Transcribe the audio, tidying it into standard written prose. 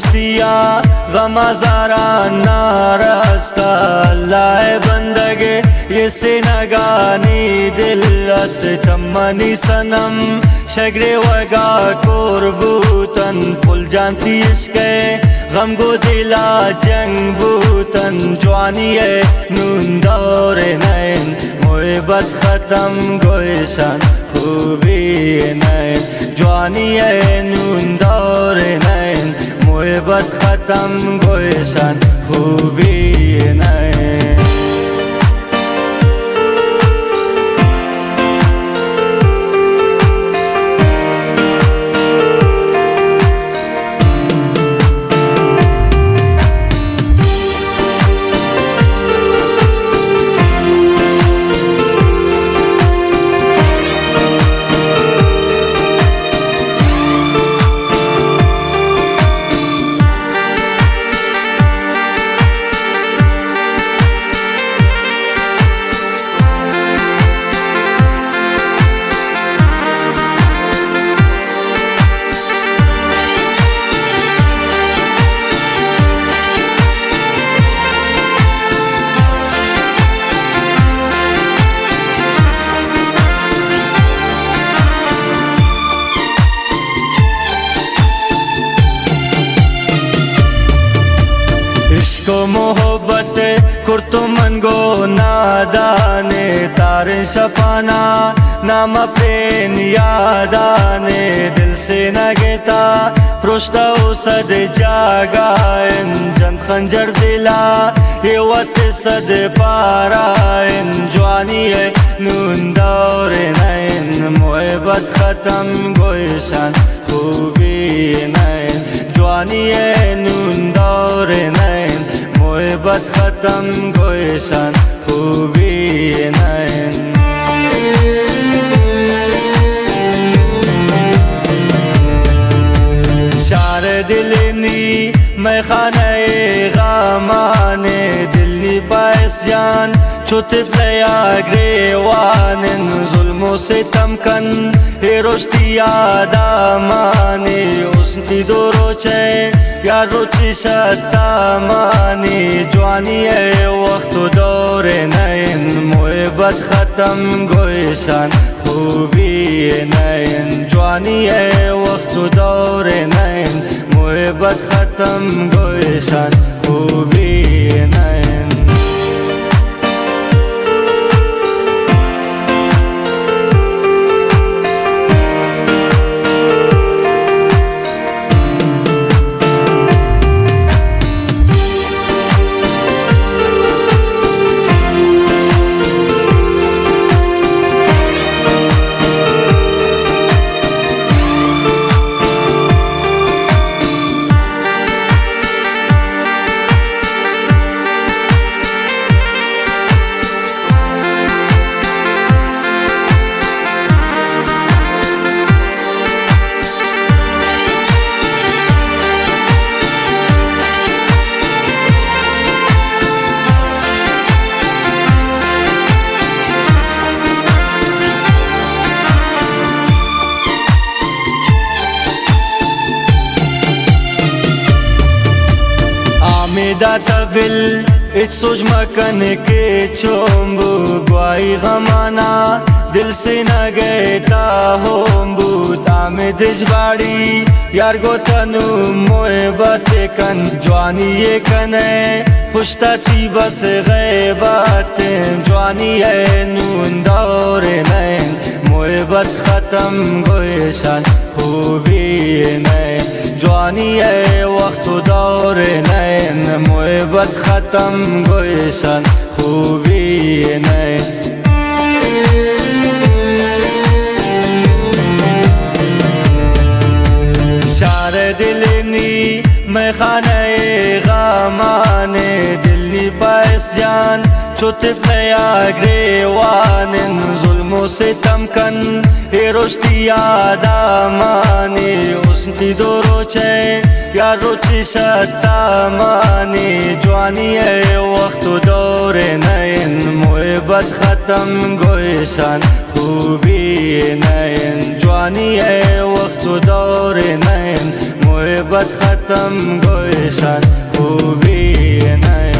दोस्तिया गम ज़ारा नारास्ता अल्लाह बंदगे ये से नगानी दिल अस चम्मनी सनम शगरे वगा कोरबूतन पुल जानती इश्क़े गम गो दिला जंग बूतन जवानी है नून दौरे नैन मोहब्बत ख़त्म गोयशान खूबी नैन जवानी है नून दौरे नैन मोहब्बत ख़त्म गोयशान खूबी नैन। इश्क़ो मोहब्बत कुर्तु मन गो नादाने तारे शफाना नाम प्रेम यादाने दिल से न गेता प्रोष्टा सद जागायन जन खंजर दिला ये वत सद पारायन जवानी है नून दौरे नैन मोहब्बत ख़त्म गोयशान खूबी नैन जवानी है नून दौरे नैन मोहब्बत ख़त्म गोयशान खूबी नैन। शार दिलनी मैं खाने गामाने दिल्ली पास जान छुत प्लया ग्रेवान जुल्मों से तमकन हे रोशती यादामाने उसकी दो रोचे या रोची सत्तामाने जवानी है वक्त दौरे नैन मोहब्बत ख़त्म गोयशान खूबी नैन जवानी है वक्त दौरे नैन मोहब्बत ख़त्म गोयशान खूबी नैन। मेदा तबिल इच सोच मकन के चोम्बू ग्वाई गमाना दिल से न गएता होम्बू तामे दिजबाड़ी यार गो तनु मोहब्बत कन जवानी ये कने पुश्ता थी बस गए बातें जवानी है नून दौरे नैन मोहब्बत ख़त्म गोयशान खूबी नैन जवानी है वक्त दौरे नैन मोहब्बत ख़त्म गोयशान खूबी नैन। शार दिलनी मैं खाने गामाने दिल्ली पास जान छुत प्लया ग्रेवान जुल्मों से तमकन हे रोशती यादामाने उसकी दो रोचे या रोची सत्तामाने जवानी है वक्त दौरे नैन मोहब्बत ख़त्म गोयशान खूबी नैन जवानी है वक्त दौरे नैन मोहब्बत खत्म गोशान खूबी नहीं